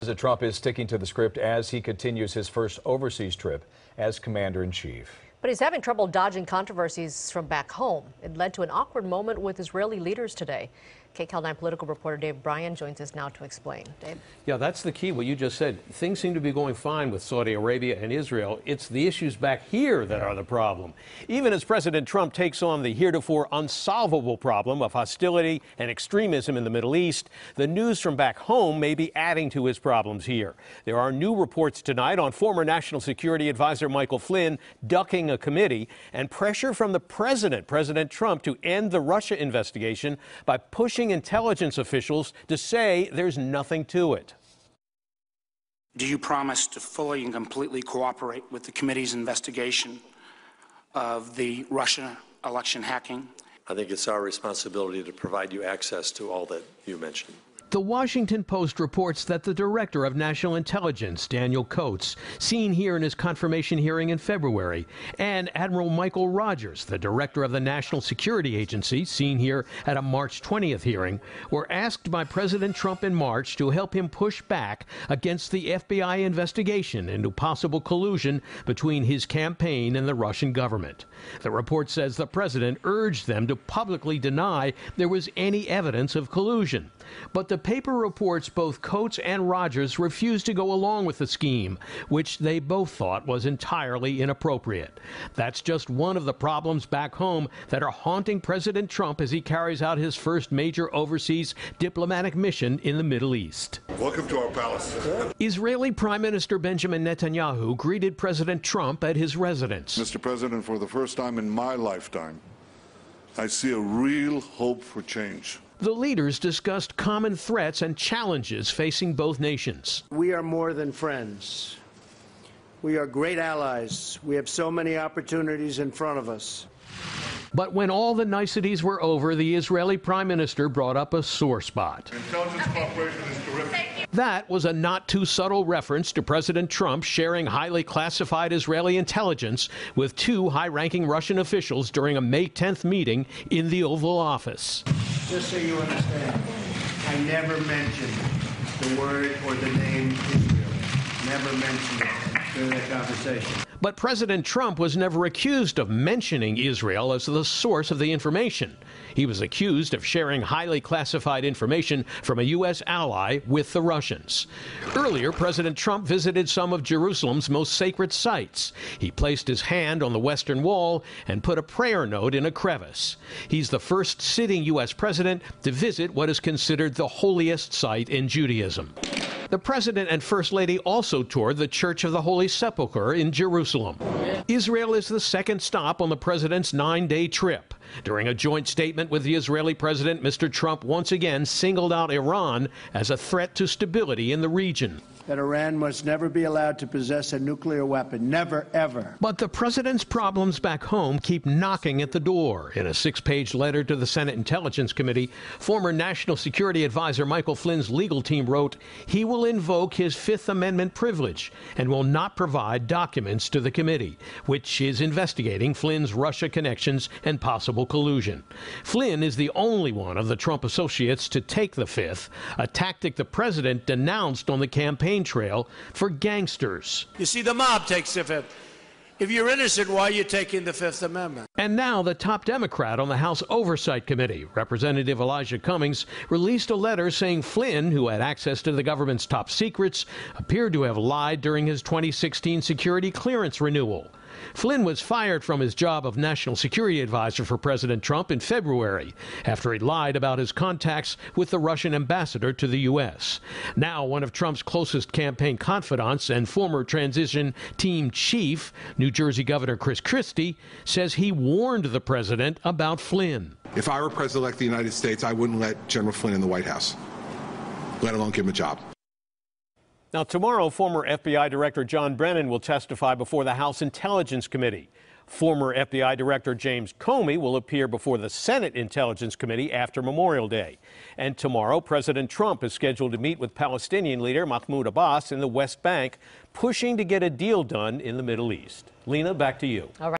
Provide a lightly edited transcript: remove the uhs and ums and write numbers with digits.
President Trump is sticking to the script as he continues his first overseas trip as commander-in-chief. But he's having trouble dodging controversies from back home. It led to an awkward moment with Israeli leaders today. KCAL 9 political reporter Bryan joins us now to explain. Dave? Yeah, that's the key, what you just said. Things seem to be going fine with Saudi Arabia and Israel. It's the issues back here that are the problem. Even as President Trump takes on the heretofore unsolvable problem of hostility and extremism in the Middle East, the news from back home may be adding to his problems here. There are new reports tonight on former National Security Advisor Michael Flynn ducking a committee and pressure from the president, President Trump, to end the Russia investigation by pushing intelligence officials to say there's nothing to it. Do you promise to fully and completely cooperate with the committee's investigation of the Russia election hacking? I think it's our responsibility to provide you access to all that you mentioned. The Washington Post reports that the director of national intelligence, Daniel Coats, seen here in his confirmation hearing in February, and Admiral Michael Rogers, the director of the National Security Agency, seen here at a March 20th hearing, were asked by President Trump in March to help him push back against the FBI investigation into possible collusion between his campaign and the Russian government. The report says the president urged them to publicly deny there was any evidence of collusion. But the paper reports both Coats and Rogers refused to go along with the scheme, which they both thought was entirely inappropriate. That's just one of the problems back home that are haunting President Trump as he carries out his first major overseas diplomatic mission in the Middle East. Welcome to our palace. Israeli Prime Minister Benjamin Netanyahu greeted President Trump at his residence. Mr. President, for the first time in my lifetime, I see a real hope for change. The leaders discussed common threats and challenges facing both nations. We are more than friends. We are great allies. We have so many opportunities in front of us. But when all the niceties were over, the Israeli prime minister brought up a sore spot. Intelligence cooperation is terrific. That was a not too subtle reference to President Trump sharing highly classified Israeli intelligence with two high-ranking Russian officials during a May 10th meeting in the Oval Office. Just so you understand, I never mentioned the word or the name Israel. Never mentioned it during that conversation. But President Trump was never accused of mentioning Israel as the source of the information. He was accused of sharing highly classified information from a U.S. ally with the Russians. Earlier, President Trump visited some of Jerusalem's most sacred sites. He placed his hand on the Western Wall and put a prayer note in a crevice. He's the first sitting U.S. president to visit what is considered the holiest site in Judaism. The president and first lady also toured the Church of the Holy Sepulchre in Jerusalem. Israel is the second stop on the president's 9-day trip. During a joint statement with the Israeli president, Mr. Trump once again singled out Iran as a threat to stability in the region. That Iran must never be allowed to possess a nuclear weapon. Never, ever. But the president's problems back home keep knocking at the door. In a 6-page letter to the Senate Intelligence Committee, former National Security Advisor Michael Flynn's legal team wrote he will invoke his Fifth Amendment privilege and will not provide documents to the committee, which is investigating Flynn's Russia connections and possible collusion. Flynn is the only one of the Trump associates to take the Fifth, a tactic the president denounced on the campaign trail for gangsters. You see, the mob takes the Fifth. If you're innocent, why are you taking the Fifth Amendment? And now the top Democrat on the House Oversight Committee, Representative Elijah Cummings, released a letter saying Flynn, who had access to the government's top secrets, appeared to have lied during his 2016 security clearance renewal. Flynn was fired from his job of National Security Advisor for President Trump in February after he lied about his contacts with the Russian ambassador to the U.S. Now, one of Trump's closest campaign confidants and former transition team chief, New Jersey Governor Chris Christie, says he warned the president about Flynn. If I were president-elect of the United States, I wouldn't let General Flynn in the White House, let alone give him a job. Now, tomorrow, former FBI Director John Brennan will testify before the House Intelligence Committee. Former FBI Director James Comey will appear before the Senate Intelligence Committee after Memorial Day. And tomorrow, President Trump is scheduled to meet with Palestinian leader Mahmoud Abbas in the West Bank, pushing to get a deal done in the Middle East. Lena, back to you. All right.